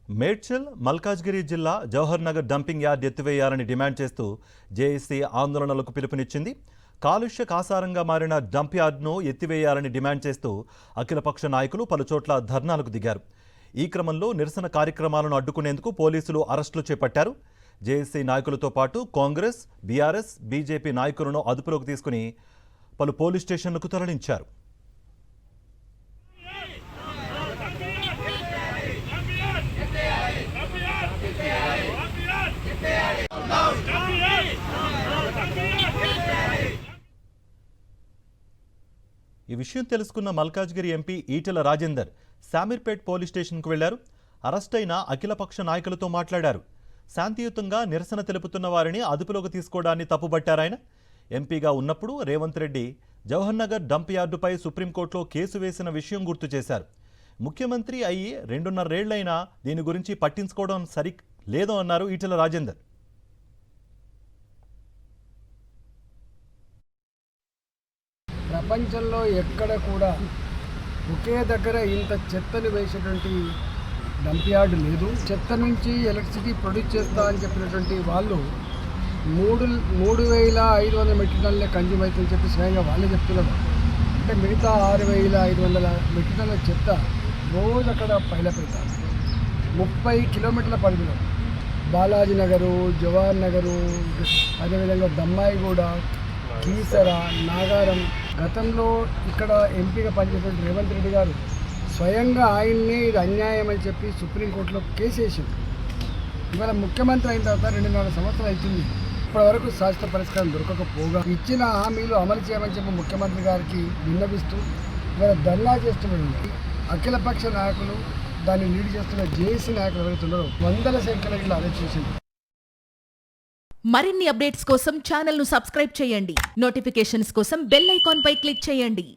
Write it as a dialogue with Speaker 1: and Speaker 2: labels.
Speaker 1: మేడ్చల్ మల్కాజ్గిరి జిల్లా Jawahar Nagar dumping yard ఎత్తివేయాలని demand చేస్తూ జేఏసీ ఆందోళనలకు పిలుపునిచ్చింది. కాలుష్య కాసారంగా మారిన డంప్ యార్డ్ను ఎత్తివేయాలని డిమాండ్ చేస్తూ అఖిలపక్ష నాయకులు పలుచోట్ల ధర్నాలకు దిగారు. ఈ క్రమంలో నిరసన కార్యక్రమాలను అడ్డుకునేందుకు పోలీసులు అరెస్టులు చేపట్టారు. జేఏసీ నాయకులతో పాటు కాంగ్రెస్, బీఆర్ఎస్, బీజేపీ నాయకులను అదుపులోకి తీసుకుని పలు పోలీస్ స్టేషన్లకు తరలించారు. ఈ విషయం తెలుసుకున్న మల్కాజ్గిరి ఎంపీ ఈటెల రాజేందర్ శామీర్పేట్ పోలీస్ స్టేషన్కు వెళ్లారు. అరెస్టైన అఖిలపక్ష నాయకులతో మాట్లాడారు. శాంతియుతంగా నిరసన తెలుపుతున్న వారిని అదుపులోకి తీసుకోవడాన్ని తప్పుబట్టారాయన. ఎంపీగా ఉన్నప్పుడు రేవంత్ రెడ్డి జవహర్ నగర్ డంప్ యార్డుపై సుప్రీంకోర్టులో కేసు వేసిన విషయం గుర్తు చేశారు. ముఖ్యమంత్రి అయ్యి 2.5 ఏళ్లైనా దీని గురించి పట్టించుకోవడం సరి లేదు అన్నారు ఈటెల రాజేందర్.
Speaker 2: ప్రపంచంలో ఎక్కడ కూడా ఒకే దగ్గర ఇంత చెత్తను వేసేటువంటి డంప్ యార్డ్ లేదు. చెత్త నుంచి ఎలక్ట్రిసిటీ ప్రొడ్యూస్ చేస్తా అని చెప్పినటువంటి వాళ్ళు 3,500 మెట్రిక్ టన్నులే కన్జ్యూమ్ అవుతుందని చెప్పి స్వయంగా వాళ్ళే చెప్తున్నారు. అంటే మిగతా 6,500 మెట్రిక్ టన్నుల చెత్త రోజు అక్కడ పైలపెడతారు. 30 కిలోమీటర్ల పరిధిలో బాలాజీ నగరు, జవహర్ నగరు, అదేవిధంగా దమ్మాయిగూడ, కీసర, నాగారం. గతంలో ఇక్కడ ఎంపీగా పనిచేసిన రేవంత్ రెడ్డి గారు స్వయంగా ఆయన్నే ఇది అన్యాయం అని చెప్పి సుప్రీంకోర్టులో కేసు వేసింది. ఇవాళ ముఖ్యమంత్రి అయిన తర్వాత 2.5 సంవత్సరాలు అవుతుంది. ఇప్పటివరకు శాశ్వత పరిష్కారం దొరకకపోగా ఇచ్చిన హామీలు అమలు చేయమని చెప్పి ముఖ్యమంత్రి గారికి విన్నవిస్తూ ఇవాళ ధర్నా చేస్తున్నారు. అఖిలపక్ష నాయకులు, దాన్ని లీడ్ చేస్తున్న జేఏసీ నాయకులు ఎవరైతున్నారో 100ల సంఖ్యలో ఇలా అరెస్ట్ చేసింది.
Speaker 3: మరిన్ని అప్డేట్స్ కోసం ఛానల్ను సబ్స్క్రైబ్ చేయండి. నోటిఫికేషన్స్ కోసం బెల్ ఐకాన్ పై క్లిక్ చేయండి.